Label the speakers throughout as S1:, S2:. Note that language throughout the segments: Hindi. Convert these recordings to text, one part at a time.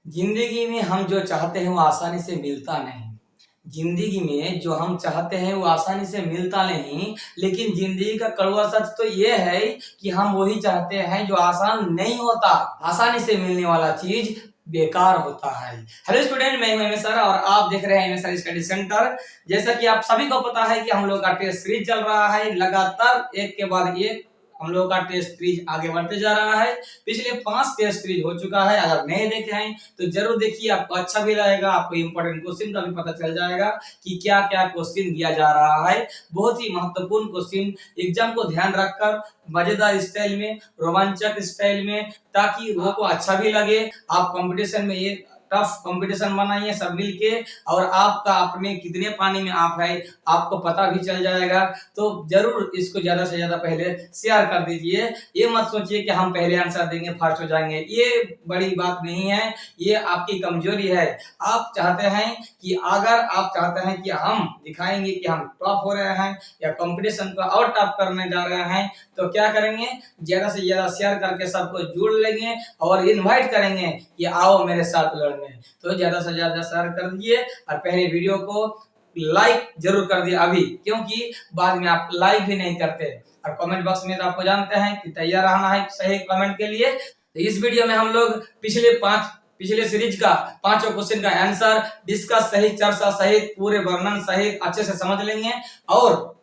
S1: जिंदगी में हम जो चाहते हैं वो आसानी से मिलता नहीं। जिंदगी में जो हम चाहते हैं वो आसानी से मिलता नहीं, लेकिन जिंदगी का कड़वा सच तो ये है कि हम वही चाहते हैं जो आसान नहीं होता। आसानी से मिलने वाला चीज बेकार होता है। हेलो स्टूडेंट, मैं हूं सर और आप देख रहे हैं सर स्टडी सेंटर। जैसा कि आप सभी को पता है कि हम लोग का टेस्ट सीरीज चल रहा है, लगातार एक के बाद एक हम लोग का टेस्ट सीरीज आगे बढ़ते जा रहा है। पिछले 5 टेस्ट सीरीज हो चुका है। अगर नहीं देखे हैं तो जरूर देखिए, आपको अच्छा भी लगेगा, आपको इंपॉर्टेंट क्वेश्चन का भी पता चल जाएगा कि क्या क्या क्वेश्चन दिया जा रहा है। बहुत ही महत्वपूर्ण क्वेश्चन, एग्जाम को ध्यान रखकर मजेदार स्टाइल में, रोमांचक स्टाइल में, ताकि वो को अच्छा भी लगे। आप कंपटीशन में ये टफ कंपटीशन बनाइए सब मिलके, और आपका अपने कितने पानी में आप है आपको पता भी चल जाएगा। तो जरूर इसको ज्यादा से ज्यादा पहले शेयर कर दीजिए। ये मत सोचिए कि हम पहले आंसर देंगे फर्स्ट हो जाएंगे, ये बड़ी बात नहीं है, ये आपकी कमजोरी है। आप चाहते हैं कि अगर आप चाहते हैं कि हम दिखाएंगे कि हम टॉप हो रहे हैं या कंपटीशन को और टॉप करने जा रहे हैं, तो क्या करेंगे, ज्यादा से ज्यादा शेयर करके सबको जोड़ लेंगे और इनवाइट करेंगे कि आओ मेरे साथ लड़ने। तो ज्यादा से ज्यादा शेयर कर दीजिए और पहले वीडियो को लाइक जरूर कर दिए अभी, क्योंकि बाद में आप लाइक भी नहीं करते। और कमेंट बॉक्स में तो आपको जानते हैं कि तैयार रहना है सही कमेंट के लिए। तो इस वीडियो में हम लोग पिछले सीरीज का 5 क्वेश्चन का आंसर डिस्कस सहित, चर्चा सहित, पूरे वर्णन सहित अच्छे से समझ लेंगे। और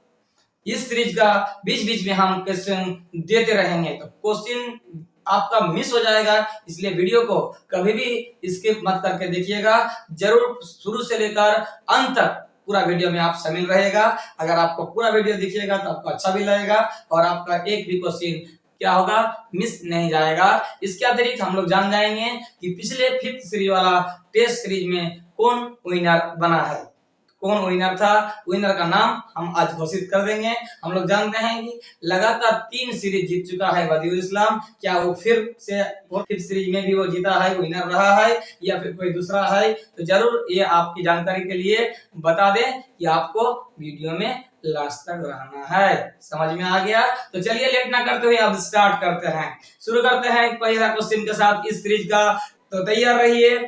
S1: इस सीरीज का बीच बीच में हम क्वेश्चन देते रहेंगे, तो क्वेश्चन आपका मिस हो जाएगा। इसलिए वीडियो को कभी भी स्किप मत करके देखिएगा, जरूर शुरू से लेकर अंत तक पूरा वीडियो में आप शामिल रहेगा। अगर आपको पूरा वीडियो देखिएगा तो आपको अच्छा भी लगेगा और आपका एक भी क्वेश्चन क्या होगा, मिस नहीं जाएगा। इसके अतिरिक्त हम लोग जान जाएंगे कि पिछले 5th सीरीज वाला टेस्ट सीरीज में कौन विनर बना है, कौन विनर था। विनर का नाम हम आज घोषित कर देंगे। हम लोग जानते हैं कि लगातार 3 सीरीज जीत चुका है बदिउल इस्लाम। क्या वो फिर से 5th सीरीज में भी वो जीता है, विनर रहा है, या फिर कोई दूसरा है? तो जरूर ये आपकी जानकारी के लिए बता दें कि आपको वीडियो में लास्ट तक रहना है। समझ में आ गया? तो चलिए लेट ना करते हुए अब स्टार्ट करते हैं। शुरू करते हैं पहला क्वेश्चन के साथ इस सीरीज का। तो तैयार रहिए।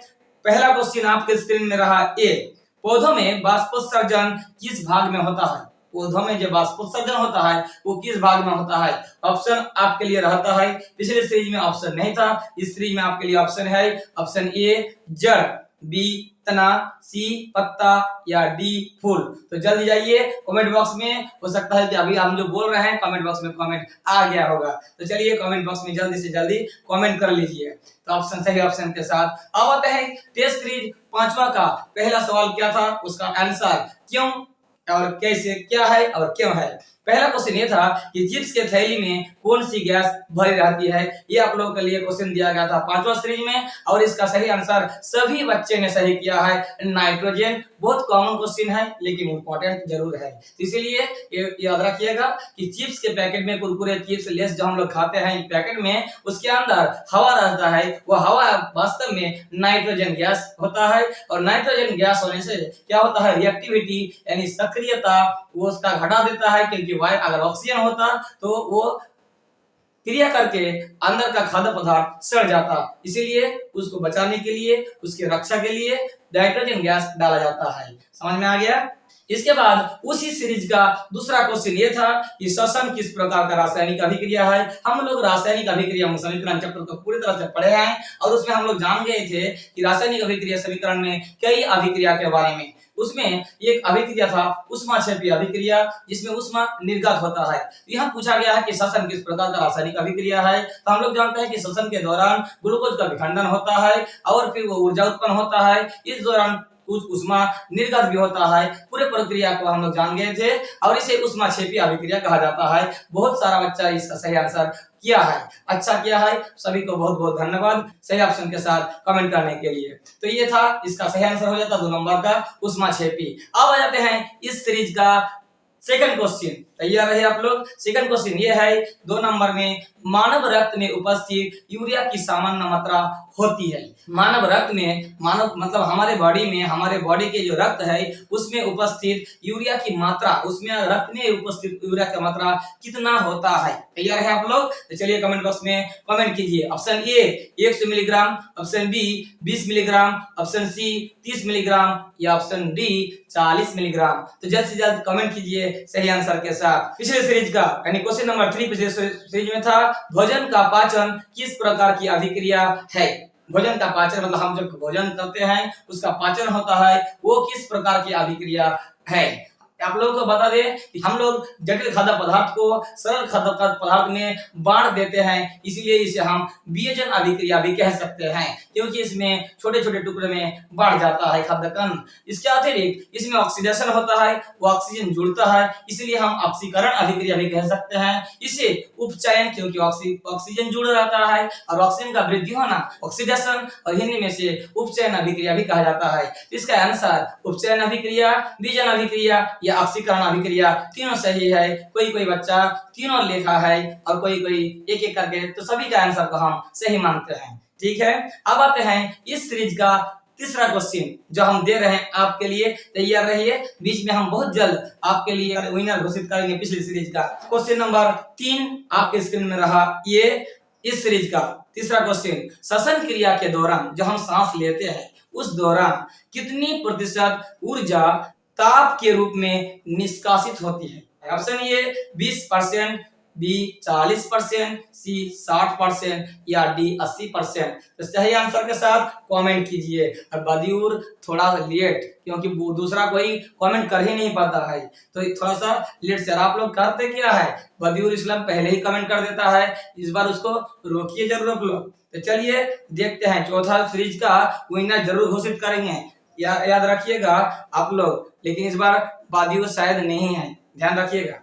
S1: पहला क्वेश्चन आपके स्क्रीन में रहा ए, पौधों में बाष्पोत्सर्जन किस भाग में होता है? पौधों में जो बाष्पोत्सर्जन होता है वो किस भाग में होता है? ऑप्शन आपके लिए रहता है, पिछले सीरीज में ऑप्शन नहीं था, इस सीरीज में आपके लिए ऑप्शन है। ऑप्शन ए जड़, बी तना, सी पत्ता, या डी फूल। तो जल्दी जाइए कमेंट बॉक्स में। हो सकता है कि अभी हम जो बोल रहे हैं कमेंट बॉक्स में कमेंट आ गया होगा, तो चलिए कमेंट बॉक्स में जल्दी से जल्दी कमेंट कर लीजिए। तो ऑप्शन सही ऑप्शन के साथ अब आते हैं टेस्ट सीरीज 5वां का पहला सवाल क्या था, उसका आंसर क्यों और कैसे, क्या है और क्यों है। पहला क्वेश्चन ये था कि चिप्स के थैली में कौन सी गैस भरी रहती है। ये आप लोगों के लिए क्वेश्चन दिया गया था 5वां सीरीज में, और इसका सही आंसर सभी बच्चे ने सही किया है, नाइट्रोजन। बहुत कॉमन क्वेश्चन है लेकिन इंपॉर्टेंट जरूर है, इसीलिए याद रखिएगा कि चिप्स के पैकेट में, कुरकुरे चिप्स लेस जो हम लोग खाते हैं पैकेट में, उसके अंदर हवा रहता है। वो हवा वास्तव में नाइट्रोजन गैस होता है, और नाइट्रोजन गैस होने से क्या होता है, रिएक्टिविटी यानी सक्रियता वो उसका घटा देता है, क्योंकि अगर ऑक्सीजन होता तो वो क्रिया करके अंदर का खाद्य पदार्थ सड़ जाता। इसीलिए उसको बचाने के लिए, उसकी रक्षा के लिए नाइट्रोजन गैस डाला जाता है। समझ में आ गया? इसके बाद उसी सीरीज का दूसरा क्वेश्चन ये था कि श्वसन किस प्रकार का रासायनिक अभिक्रिया है। हम लोग रासायनिक अभिक्रिया समीकरण चैप्टर को पूरी तरह से पढ़े हैं, और उसमें हम लोग जान गए थे कि रासायनिक अभिक्रिया समीकरण में कई अभिक्रिया के बारे में। उसमें एक अभिक्रिया था ऊष्माक्षेपी अभिक्रिया, जिसमें ऊष्मा निर्गत होता है। यह पूछा गया है कि श्वसन किस प्रकार का रासायनिक अभिक्रिया है। तो हम लोग जानते हैं कि श्वसन के दौरान ग्लूकोज का विखंडन होता है और फिर वो ऊर्जा उत्पन्न होता है। इस दौरान कुछ ऊष्मा निर्गत भी होता है। पूरे प्रक्रिया को हम लोग जान गए थे, और इसे ऊष्माक्षेपी अभिक्रिया कहा जाता है। बहुत सारा बच्चा इसका सही आंसर किया है, अच्छा किया है, सभी को बहुत बहुत धन्यवाद सही ऑप्शन के साथ कमेंट करने के लिए। तो ये था, इसका सही आंसर हो जाता 2 नंबर का ऊष्माक्षेपी। अब आ जाते हैं इस सीरीज का सेकंड क्वेश्चन। तैयार रहे आप लोग। सेकंड क्वेश्चन ये है 2 नंबर में, मानव रक्त में उपस्थित यूरिया की सामान्य मात्रा होती है। मानव रक्त में, मानव मतलब हमारे बॉडी में, हमारे बॉडी के जो रक्त है उसमें उपस्थित यूरिया की मात्रा, उसमें रक्त में उपस्थित यूरिया की मात्रा कितना होता है? तैयार है आप लोग? तो चलिए कमेंट बॉक्स में कमेंट कीजिए। Option A 100 milligram, option B 20 milligram, option C 30 milligram या ऑप्शन डी 40 मिलीग्राम। तो जल्द से जल्द कमेंट कीजिए सही आंसर के साथ। पिछले सीरीज का यानी क्वेश्चन नंबर 3 पिछले सीरीज में था, भोजन का पाचन किस प्रकार की अभिक्रिया है? भोजन का पाचन मतलब हम जब भोजन करते हैं उसका पाचन होता है, वो किस प्रकार की अभिक्रिया है? आप लोगों को बता दें कि हम लोग जटिल खाद्य पदार्थ को सरल खाद्य पदार्थ में बांट देते हैं, इसीलिए इसे हम वियोजन अभिक्रिया भी कह सकते हैं, क्योंकि इसमें छोटे छोटे टुकड़े में बांट जाता है खाद्य कण। इसके अतिरिक्त इसमें ऑक्सीडेशन होता है, वो ऑक्सीजन जुड़ता है, इसलिए हम ऑक्सीकरण अभिक्रिया भी कह सकते हैं। इसे उपचयन, क्योंकि ऑक्सीजन जुड़ रहता है और ऑक्सीजन का वृद्धि होना ऑक्सीडेशन, और हिंदी में से उपचयन अभिक्रिया भी कहा जाता है। इसका आंसर उपचयन अभिक्रिया, वियोजन अभिक्रिया या ऑक्सीकरण अभिक्रिया तीनों सही है। कोई बच्चा तीनों लिखा है और कोई एक एक करके, तो सभी का आंसर को हम सही मानते हैं। ठीक है, अब आते हैं इस सीरीज का तीसरा क्वेश्चन जो हम दे रहे हैं आपके लिए। तैयार रहिए, बीच में हम बहुत जल्द आपके लिए विनर घोषित करेंगे। पिछली सीरीज का क्वेश्चन नंबर 3 आपके स्क्रीन में रहा, ये इस सीरीज का तीसरा क्वेश्चन, श्वसन क्रिया के दौरान जो हम सांस लेते हैं उस दौरान कितनी प्रतिशत ऊर्जा ताप के रूप में निष्कासित होती है? ऑप्शन ए 20%, बी 40%, सी 60% या डी 80%। तो सही आंसर के साथ कमेंट कीजिए। और बदियूर थोड़ा लेट, क्योंकि दूसरा कोई कमेंट कर ही नहीं पाता है, तो थोड़ा सा लेट से। आप लोग करते क्या है, बदियूर इस्लाम पहले ही कमेंट कर देता है, इस बार उसको रोकिए जरूर आप लोग। तो चलिए देखते हैं, चौथा सीरीज का विनर जरूर घोषित करेंगे, याद रखिएगा आप लोग, लेकिन इस बार बादियों शायद नहीं है, ध्यान रखिएगा।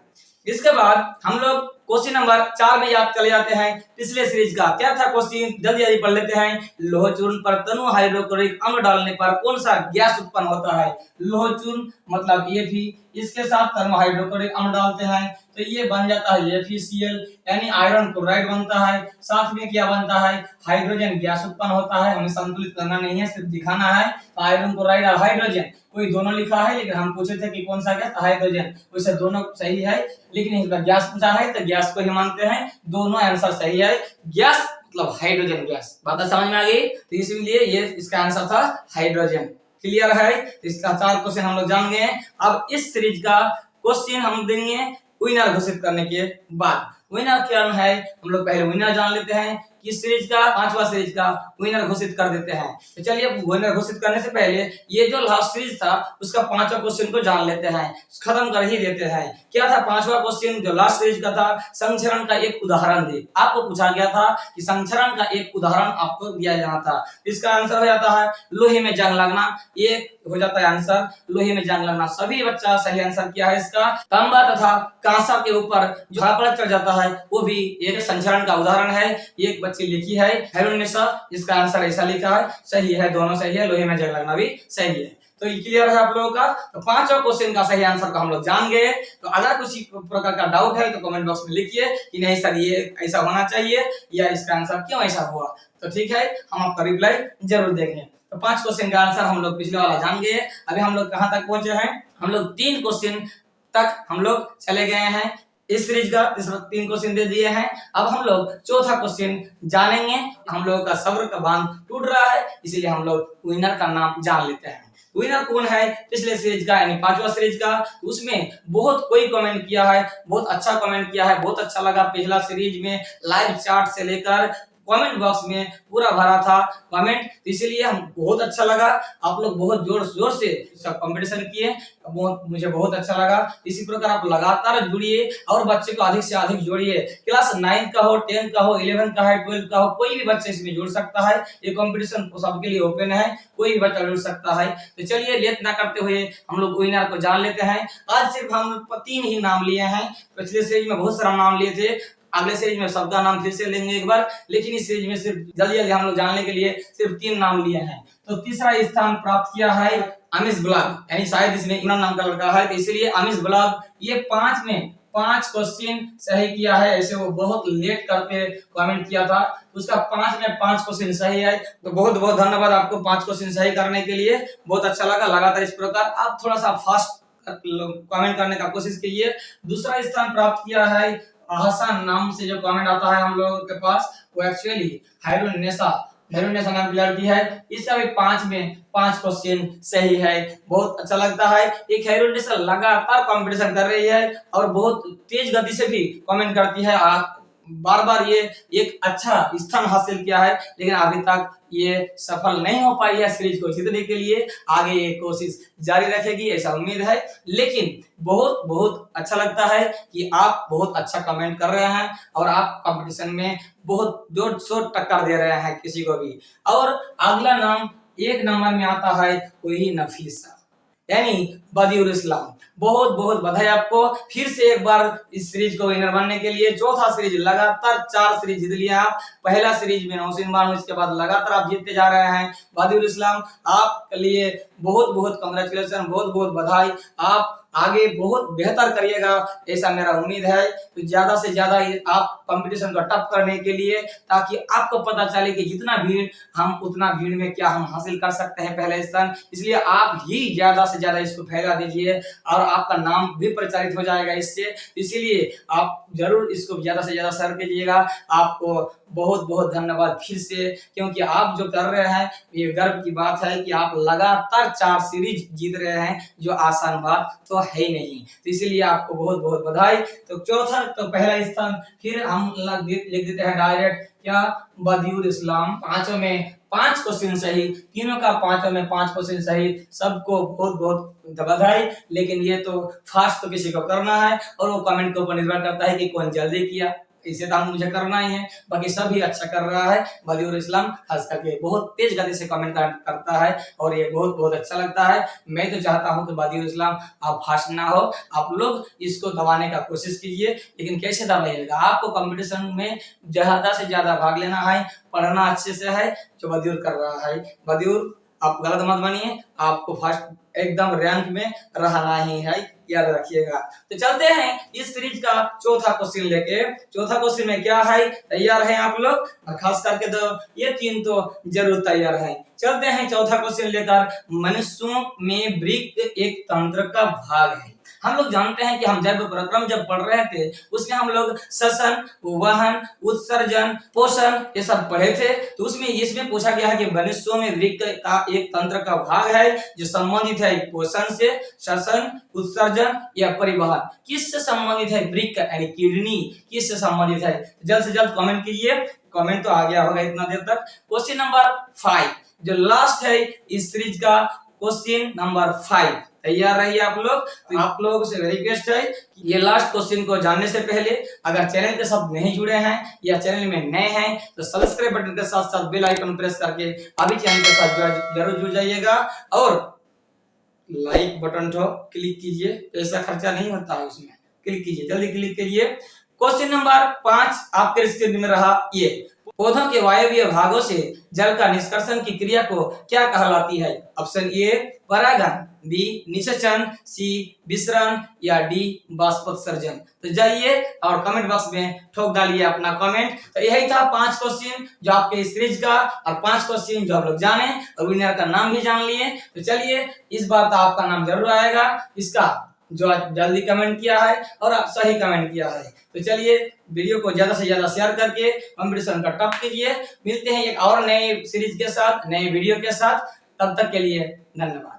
S1: इसके बाद हम लोग क्वेश्चन नंबर 4 में याद चले जाते हैं। पिछले सीरीज का क्या था क्वेश्चन, जल्दी जल्दी पढ़ लेते हैं। लोह चूर्ण पर तनु हाइड्रोक्लोरिक अम्ल डालने पर कौन सा गैस उत्पन्न होता है? लोह चूर्ण मतलब Fe, इसके साथ तनु हाइड्रोक्लोरिक अम्ल डालते हैं तो ये बन जाता है FeCl, यानी आयरन क्लोराइड बनता है। साथ में क्या बनता है, हाइड्रोजन गैस उत्पन्न होता है। हमें संतुलित करना नहीं है, सिर्फ दिखाना है। तो आयरन क्लोराइड और हाइड्रोजन, कोई दोनों लिखा है, लेकिन हम पूछे थे कि कौन सा गैस, हाइड्रोजन, वैसे दोनों सही है, लेकिन इस बार गैस पूछा है तो गैस को ही मानते हैं। दोनों आंसर सही है, गैस मतलब हाइड्रोजन गैस। बात समझ में आ गई? तो इसलिए ये इसका आंसर था हाइड्रोजन। क्लियर है? तो इसका 4 क्वेश्चन हम लोग जान गए। अब इस सीरीज का क्वेश्चन हम देंगे विनर घोषित करने के बाद। विनर क्या है, हम लोग पहले विनर जान लेते हैं कि सीरीज का 5वां सीरीज का विनर घोषित कर देते हैं। तो चलिए विनर घोषित करने से पहले ये जो लास्ट सीरीज था उसका 5वां क्वेश्चन को जान लेते हैं, खत्म कर ही देते हैं। क्या था 5वां क्वेश्चन जो लास्ट सीरीज का था, संचरण का एक उदाहरण दे। आपको पूछा गया था कि संचरण का एक उदाहरण आपको दिया जाना था। इसका आंसर हो जाता है लोहे में जंग लगना, ये हो जाता है आंसर लोहे में जंग लगना। सभी बच्चा सही आंसर किया है इसका। तांबा तथा कांसा के ऊपर जो हापड़ चढ़ जाता है वो भी एक संचरण का उदाहरण है। एक बच्ची लिखी है हेरोनिसा, इसका आंसर ऐसा लिखा है, सही है, दोनों सही है, लोहे में जंग लगना भी सही है। तो ये क्लियर है आप लोगों का। तो 5वां क्वेश्चन का सही आंसर को हम लोग जान गए। तो अगर किसी प्रकार का डाउट है तो कमेंट बॉक्स में लिखिए कि नहीं सर ये ऐसा होना चाहिए या इसका आंसर क्यों ऐसा हुआ, तो ठीक है, हम आपका रिप्लाई जरूर देंगे। तो 5 क्वेश्चन का आंसर हम लोग पिछले वाला जान गए। अभी हम लोग कहाँ तक पहुंचे हैं, हम लोग 3 क्वेश्चन तक हम लोग चले गए हैं। इस सीरीज का 3 क्वेश्चन दे दिए हैं। अब हम लोग चौथा क्वेश्चन जानेंगे। हम लोगों का सब्र का बांध टूट रहा है, इसीलिए हम लोग विनर का नाम जान लेते हैं। विनर कौन है पिछले सीरीज का यानी 5वां सीरीज का, उसमें बहुत कोई कमेंट किया है, बहुत अच्छा कमेंट किया है, बहुत अच्छा लगा। पिछला सीरीज में लाइव चार्ट से लेकर कमेंट बॉक्स में पूरा भरा था कमेंट, तो इसीलिए हम बहुत अच्छा लगा। आप लोग बहुत जोर जोर से सब कंपटीशन किए, मुझे बहुत अच्छा लगा। इसी प्रकार आप लगातार जुड़िए और बच्चे को अधिक से अधिक जोड़िए। क्लास 9 का हो, 10 का हो, 11 का है, 12 का हो, कोई भी बच्चा इसमें जुड़ सकता है। ये कंपटीशन सबके लिए ओपन है, कोई भी बच्चा जुड़ सकता है। तो चलिए लेट ना करते हुए हम लोग विनर को जान लेते हैं। आज सिर्फ हम 3 ही नाम लिए हैं, पिछले सीरीज में बहुत सारा नाम लिए थे, अगले सीरीज में सबका नाम फिर से लेंगे एक बार, लेकिन इस सीरीज में सिर्फ जल्दी जल्दी हम लोग जानने के लिए सिर्फ 3 नाम लिए हैं। तो तीसरा स्थान प्राप्त किया है अमीश ब्लॉग, यानी शायद इसमें इमरान नाम का लड़का है, तो इसलिए अमीश ब्लॉग ये 5 में 5 क्वेश्चन सही किया है। ऐसे वो बहुत लेट करके कमेंट किया था, उसका 5 में 5 क्वेश्चन सही है। तो बहुत बहुत धन्यवाद आपको 5 क्वेश्चन सही करने के लिए, बहुत अच्छा लगा। लगातार इस प्रकार आप थोड़ा सा फास्ट कमेंट करने का कोशिश कीजिए। दूसरा स्थान प्राप्त किया है हसन नाम से जो कमेंट आता है हम लोगों के पास, वो एक्चुअली हैरुन्नेसा नाम की लड़की है। इसका भी 5 में 5 क्वेश्चन सही है, बहुत अच्छा लगता है। एक हैरुन्नेसा लगातार कंपटीशन कर रही है और बहुत तेज गति से भी कमेंट करती है। बार बार ये एक अच्छा स्थान हासिल किया है, लेकिन अभी तक ये सफल नहीं हो पाई है सीरीज को जीतने के लिए। आगे ये कोशिश जारी रखेगी ऐसा उम्मीद है। लेकिन बहुत बहुत अच्छा लगता है कि आप बहुत अच्छा कमेंट कर रहे हैं और आप कंपटीशन में बहुत जोर शोर टक्कर दे रहे हैं किसी को भी। और अगला नाम 1 नंबर में आता है वही नफीसा यानी बदिउल इस्लाम। बहुत बहुत बधाई आपको फिर से एक बार इस सीरीज को विनर बनने के लिए। चौथा सीरीज लगातार 4 सीरीज जीत लिया आप। पहला सीरीज में नौसिन बानो, इसके बाद लगातार आप जीतते जा रहे हैं। बदिउल इस्लाम आपके लिए बहुत बहुत कांग्रेचुलेशन, बहुत बहुत बधाई। आप आगे बहुत बेहतर करिएगा ऐसा मेरा उम्मीद है। तो ज्यादा से ज्यादा आप कंपटीशन को टफ करने के लिए, ताकि आपको पता चले कि जितना भीड़ हम उतना भीड़ में क्या हम हासिल कर सकते हैं पहले स्थान। इसलिए आप ही ज्यादा से ज्यादा इसको फैला दीजिए और आपका नाम भी प्रचारित हो जाएगा इससे। इसीलिए आप जरूर इसको ज्यादा से ज्यादा शेयर कीजिएगा। आपको बहुत बहुत धन्यवाद फिर से, क्योंकि आप जो कर रहे हैं ये गर्व की बात है कि आप लगातार 4 सीरीज जीत रहे हैं, जो आसान बात तो है ही नहीं। तो इसीलिए आपको बहुत बहुत बधाई। तो चौथा तो पहला स्थान फिर हम लिख देते हैं डायरेक्ट क्या, बदिउल इस्लाम। 5 में 5 क्वेश्चन सही, तीनों का 5 में 5 क्वेश्चन सही। सबको बहुत बहुत बधाई। लेकिन ये तो फास्ट तो किसी को करना है और वो कमेंट के ऊपर निर्भर करता है कि कौन जल्दी किया। इसे तो मुझे करना ही है, बाकी सभी अच्छा कर रहा है। बदिउल इस्लाम खास करके बहुत तेज गति से कमेंट करता है और ये बहुत बहुत अच्छा लगता है। मैं तो चाहता हूं कि बदिउल इस्लाम आप फास्ट ना हो, आप लोग इसको दबाने का कोशिश कीजिए। लेकिन कैसे दबाइएगा, आपको कंपटीशन में ज्यादा से ज्यादा भाग लेना है, पढ़ना अच्छे से है जो बदिउल कर रहा है। बदिउल आप गलत मत बनिए, आपको फर्स्ट एकदम रैंक में रहना ही है, याद रखिएगा। तो चलते हैं इस सीरीज का चौथा क्वेश्चन लेके। चौथा क्वेश्चन में क्या है, तैयार है आप लोग? और खास करके तो ये 3 तो जरूर तैयार है। चलते हैं चौथा क्वेश्चन लेकर। मनुष्यों में वृक्क एक तंत्र का भाग है। हम लोग जानते हैं कि हम जब पराक्रम जब पढ़ रहे थे उसमें हम लोग श्वसन, वहन, उत्सर्जन, पोषण ये सब पढ़े थे। तो उसमें इसमें पूछा गया है कि मनुष्यों में वृक्क का एक तंत्र का भाग है जो संबंधित है पोषण से, श्वसन, उत्सर्जन या परिवहन। किससे संबंधित है वृक्क यानी किडनी, किससे संबंधित है? जल्द से जल्द कमेंट कीजिए। कमेंट तो आ गया होगा इतना देर तक। क्वेश्चन नंबर 5 जो लास्ट है इस सीरीज का, क्वेश्चन नंबर 5 तैयार रहिए आप लोग। तो आप लोगों से रिक्वेस्ट है कि ये लास्ट क्वेश्चन को जानने से पहले अगर चैनल के साथ नहीं जुड़े हैं या चैनल में नए हैं तो सब्सक्राइब बटन के साथ साथ बेल आइकन प्रेस करके अभी चैनल के साथ जरूर जुड़ जाइएगा और लाइक बटन को क्लिक कीजिए। पैसा खर्चा नहीं होता है उसमें, क्लिक कीजिए, जल्दी क्लिक करिए। क्वेश्चन नंबर 5 आपके स्क्रीन में रहा। ये पौधों के वायवीय भागों से जल का निष्कर्षण की क्रिया को क्या कहलाती है? ऑप्शन ए परागण, बी निषेचन, सी विसरण या डी बाष्पोत्सर्जन। तो जाइए और कमेंट बॉक्स में ठोक डालिए अपना कमेंट। तो यही था 5 क्वेश्चन जो आपके इस सीरीज का और 5 क्वेश्चन जो आप लोग जाने और विनर का नाम भी जान लिए। तो चलिए इस बार तो आपका नाम जरूर आएगा, इसका जो जल्दी कमेंट किया है और आप सही कमेंट किया है। तो चलिए वीडियो को ज्यादा से ज्यादा शेयर करके कंपटीशन का टॉप कीजिए। मिलते हैं एक और नए सीरीज के साथ, नए वीडियो के साथ। तब तक के लिए धन्यवाद।